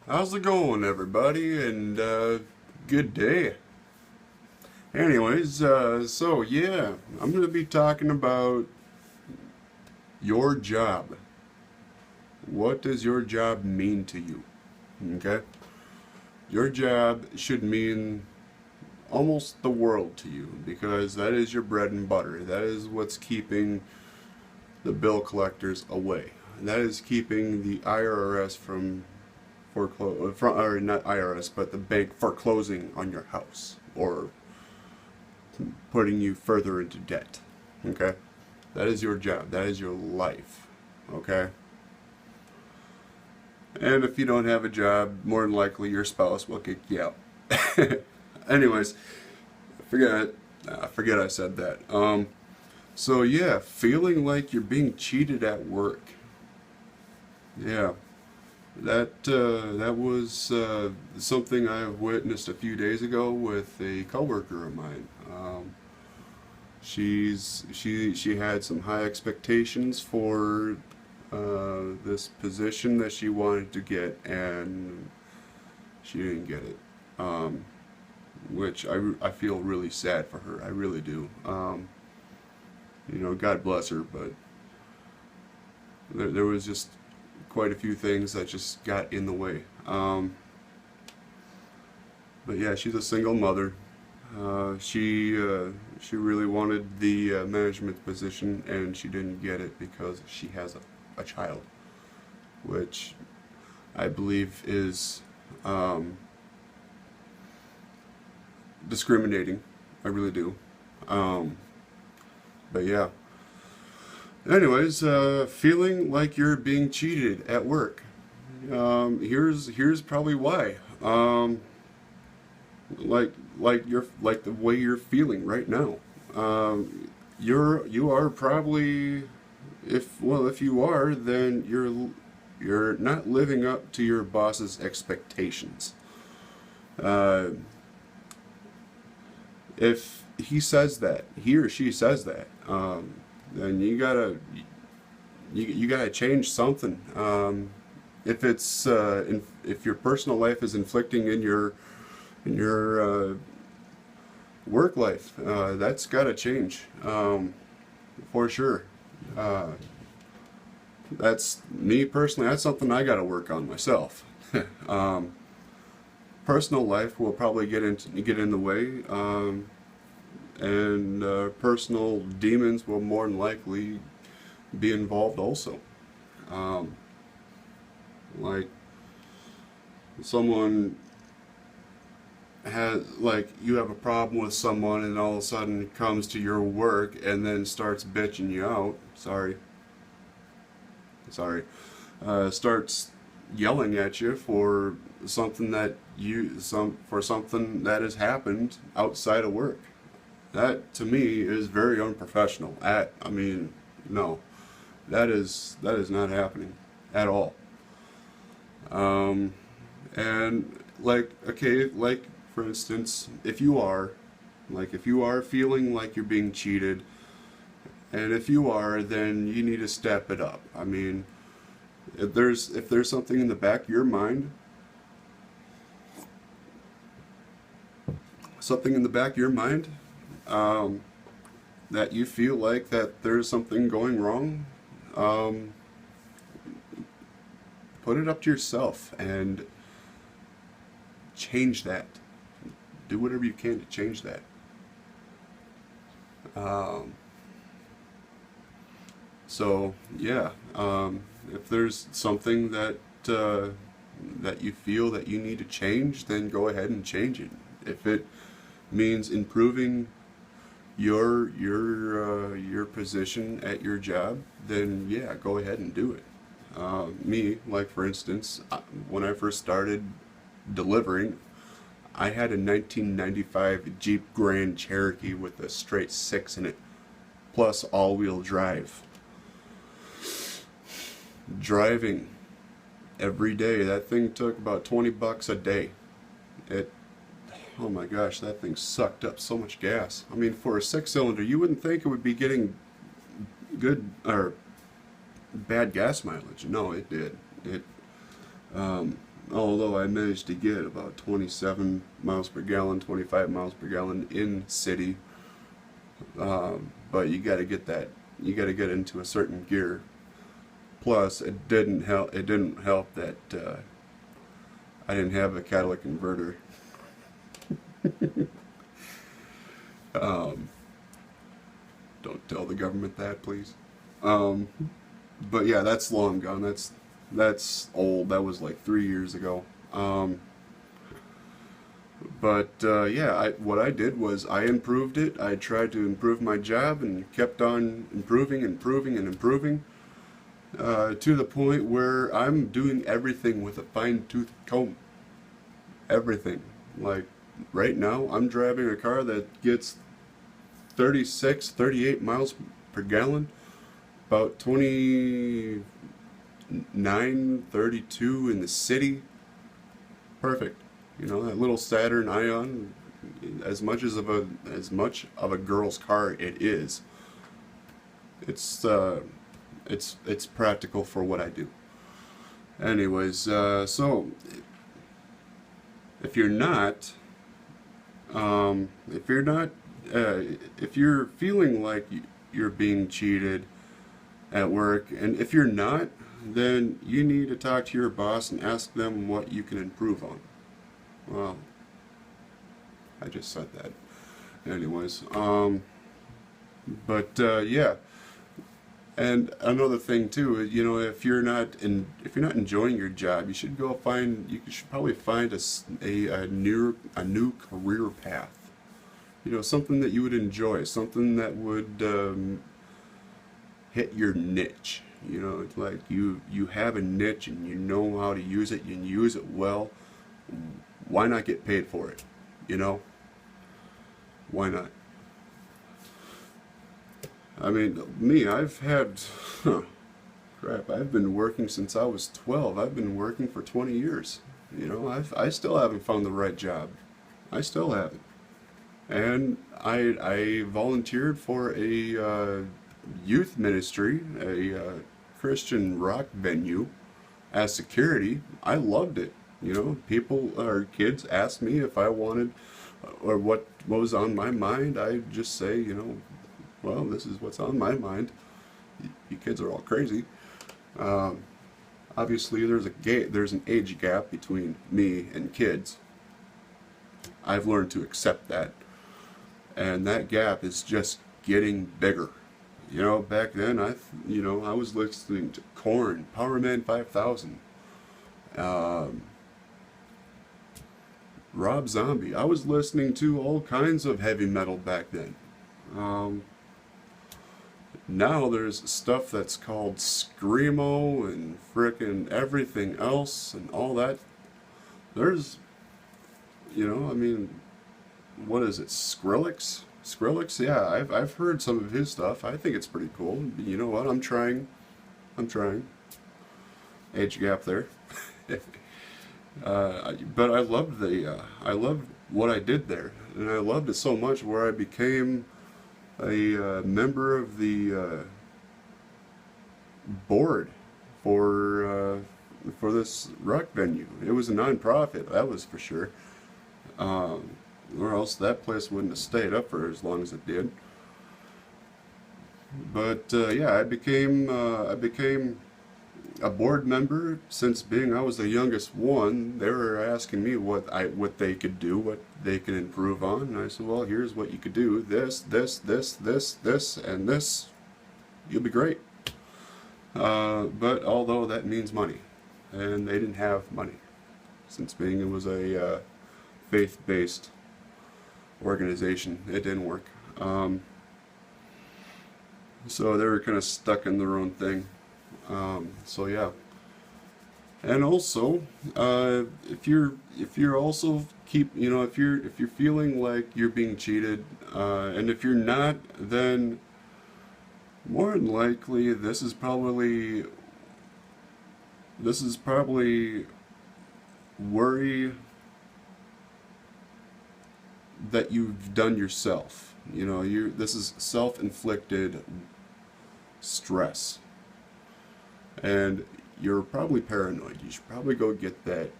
How's it going, everybody? And good day. Anyways, so yeah, I'm going to be talking about your job. What does your job mean to you? Okay? Your job should mean almost the world to you because that is your bread and butter. That is what's keeping the bill collectors away. That is keeping the IRS from or not IRS, but the bank foreclosing on your house or putting you further into debt. Okay? That is your job. That is your life. Okay? And if you don't have a job, more than likely your spouse will kick you out. Anyways, I forget I said that. So yeah, feeling like you're being cheated at work. Yeah, that was something I witnessed a few days ago with a coworker of mine. She had some high expectations for this position that she wanted to get, and she didn't get it. Which I feel really sad for her. I really do. God bless her, but there was just quite a few things that just got in the way. But yeah, she's a single mother. She really wanted the management position, and she didn't get it because she has a child, which I believe is discriminating. I really do. But yeah. Anyways, feeling like you're being cheated at work. Here's probably why. Like the way you're feeling right now. You are probably, if you are, then you're not living up to your boss's expectations. Uh, if he or she says that, then you gotta change something. If your personal life is inflicting in your work life, that's gotta change, for sure. Uh, that's me personally. That's something I gotta work on myself. um, Personal life will probably get in the way, and personal demons will more than likely be involved also. Um, like someone you have a problem with someone, and all of a sudden comes to your work and then starts bitching you out. Starts yelling at you for something that has happened outside of work. That to me is very unprofessional. I mean, no, that is not happening at all. Um, and like for instance, if you are feeling like you're being cheated, and if you are, then you need to step it up. I mean, if there's something in the back of your mind, something in the back of your mind, um, that you feel like that there's something going wrong, um, put it up to yourself and change that. Do whatever you can to change that. Um, so yeah, if there's something that you feel that you need to change, then go ahead and change it. If it means improving your position at your job, then yeah, go ahead and do it. Like for instance, when I first started delivering, I had a 1995 Jeep Grand Cherokee with a straight six in it, plus all-wheel drive. Driving every day, that thing took about $20 a day. It Oh my gosh, that thing sucked up so much gas. I mean, for a six-cylinder, you wouldn't think it would be getting good or bad gas mileage. No, it did. It although I managed to get about 27 miles per gallon, 25 miles per gallon in city. But you got to get that. You got to get into a certain gear. Plus, it didn't help. It didn't help that I didn't have a catalytic converter. Don't tell the government that, please. But yeah, that's long gone. That's old. That was like 3 years ago. Yeah, what I did was I improved it. I tried to improve my job and kept on improving, to the point where I'm doing everything with a fine-tooth comb. Everything. Like, right now, I'm driving a car that gets 36, 38 miles per gallon, about 29, 32 in the city. Perfect. You know, that little Saturn Ion, as much of a girl's car it is, it's practical for what I do. Anyways, so if you're not, if you're feeling like you're being cheated at work, and if you're not, then you need to talk to your boss and ask them what you can improve on. Well, I just said that. Anyways, yeah. And another thing too, you know, if you're not enjoying your job, you should probably find a new career path. You know, something that you would enjoy, something that would hit your niche. You know, it's like you have a niche and you know how to use it, and you use it well. Why not get paid for it? You know? Why not? I mean, me, I've had, crap, I've been working since I was 12. I've been working for 20 years. You know, I still haven't found the right job. I still haven't. And I volunteered for a youth ministry, a Christian rock venue, as security. I loved it. You know, kids asked me if I wanted, or what was on my mind. I just say, you know, well, this is what's on my mind. You kids are all crazy. Obviously, there's an age gap between me and kids. I've learned to accept that, and that gap is just getting bigger. You know, back then I was listening to Korn, Powerman 5000. Rob Zombie. I was listening to all kinds of heavy metal back then. Now there's stuff that's called Screamo and frickin' everything else and all that. There's, you know, I mean, what is it, Skrillex? Skrillex, yeah, I've heard some of his stuff. I think it's pretty cool. You know what, I'm trying. Age gap there. But I loved what I did there, and I loved it so much where I became a member of the board for this rock venue. It was a non-profit, that was for sure, or else that place wouldn't have stayed up for as long as it did. But yeah, I became a board member. Since I was the youngest one, they were asking me what they could do, what they could improve on, and I said, well, here's what you could do: this, and this. You'll be great. But although that means money, and they didn't have money, since it was a faith-based organization, it didn't work. So they were kind of stuck in their own thing. So yeah, and also, if you're also if you're feeling like you're being cheated, and if you're not, then more than likely this is probably worry that you've done yourself. You know, this is self-inflicted stress. And you're probably paranoid. You should probably go get that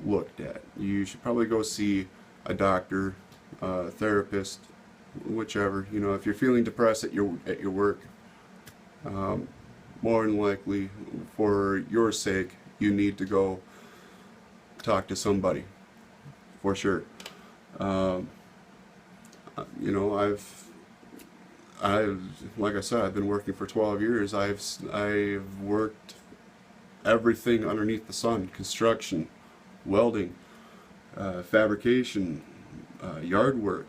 looked at. You should probably go see a doctor, therapist, whichever. You know, if you're feeling depressed at your work, more than likely, for your sake, you need to go talk to somebody, for sure. You know, like I said, I've been working for 12 years. I've worked everything underneath the sun: construction, welding, fabrication, yard work,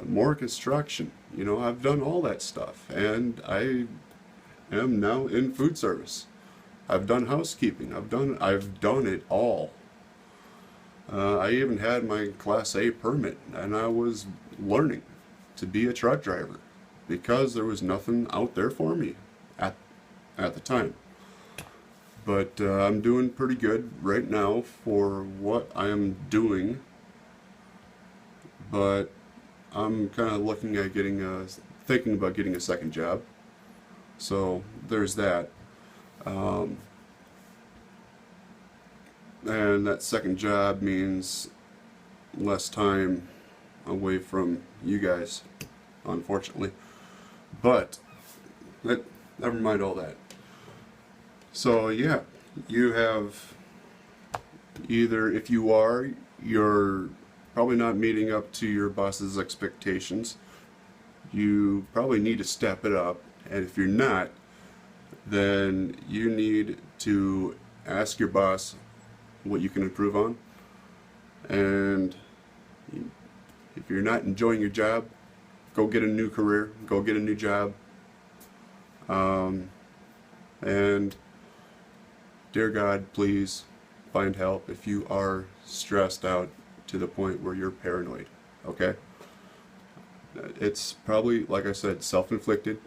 more construction. You know, I've done all that stuff, and I am now in food service. I've done housekeeping. I've done it all. I even had my Class A permit, and I was learning to be a truck driver because there was nothing out there for me at the time. But I'm doing pretty good right now for what I am doing. But I'm kind of looking at thinking about getting a second job. So there's that. And that second job means less time away from you guys, unfortunately. But never mind all that. So yeah, you have either, if you're probably not meeting up to your boss's expectations, you probably need to step it up. And if you're not, then you need to ask your boss what you can improve on. And if you're not enjoying your job, go get a new career, go get a new job. And dear God, please find help if you are stressed out to the point where you're paranoid, okay? It's probably, like I said, self-inflicted.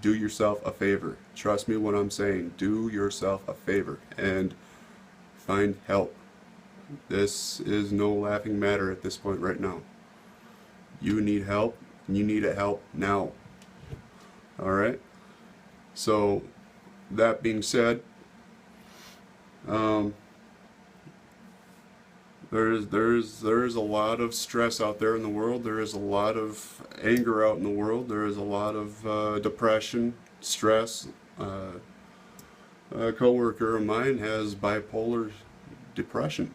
Do yourself a favor. Trust me when I'm saying, do yourself a favor and find help. This is no laughing matter at this point right now. You need help, and you need help now. Alright? So, that being said, there's a lot of stress out there in the world. There is a lot of anger out in the world. There is a lot of depression, stress. A coworker of mine has bipolar depression.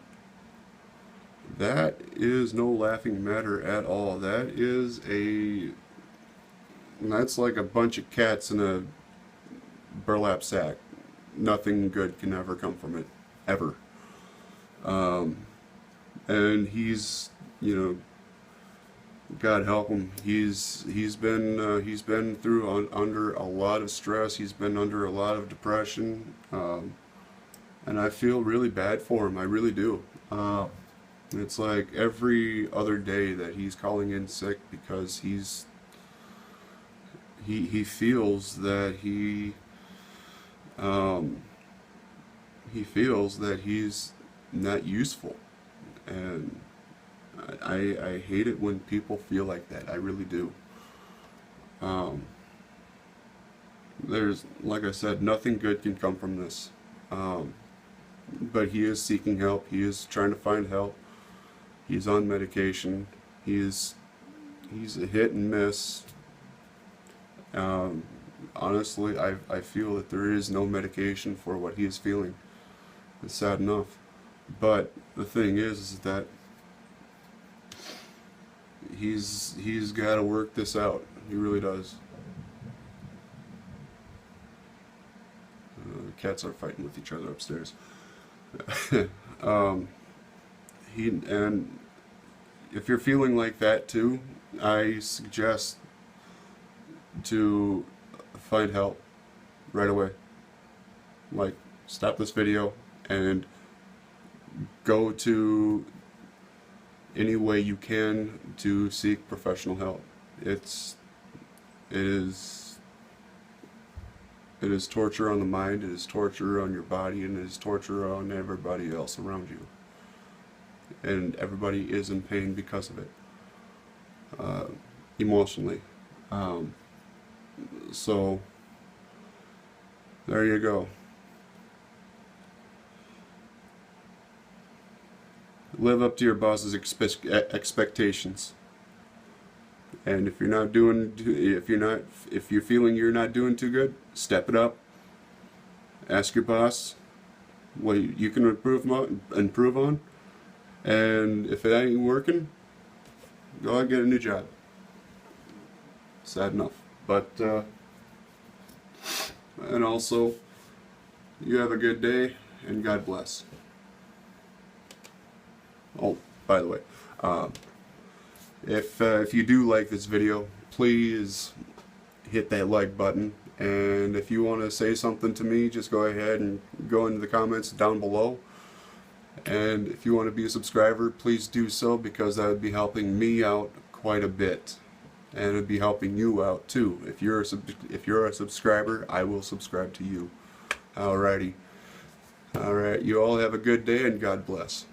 That is no laughing matter at all. That's like a bunch of cats in a burlap sack. Nothing good can ever come from it, ever. And he's, you know, God help him. He's been through under a lot of stress. He's been under a lot of depression, and I feel really bad for him. I really do. It's like every other day that he's calling in sick because he feels that he feels that he's not useful, and I hate it when people feel like that. I really do. There's, like I said, nothing good can come from this. But he is seeking help. He is trying to find help. He's on medication. He's a hit and miss. Honestly, I feel that there is no medication for what he is feeling. It's sad enough. But the thing is that he's got to work this out. He really does. The cats are fighting with each other upstairs. And if you're feeling like that too, I suggest to find help right away. Like, stop this video and go to any way you can to seek professional help. It is torture on the mind, it is torture on your body, and it is torture on everybody else around you. And everybody is in pain because of it, emotionally. So, there you go. live up to your boss's expectations. And if you're feeling you're not doing too good, step it up. Ask your boss what you can improve on, and if it ain't working, go out and get a new job. Sad enough, but and also, you have a good day and God bless. Oh, by the way, if you do like this video, please hit that like button. And if you want to say something to me, just go ahead and go into the comments down below. And if you want to be a subscriber, please do so, because that would be helping me out quite a bit. And it would be helping you out too. If you're a subscriber, I will subscribe to you. Alrighty. Alright, you all have a good day and God bless.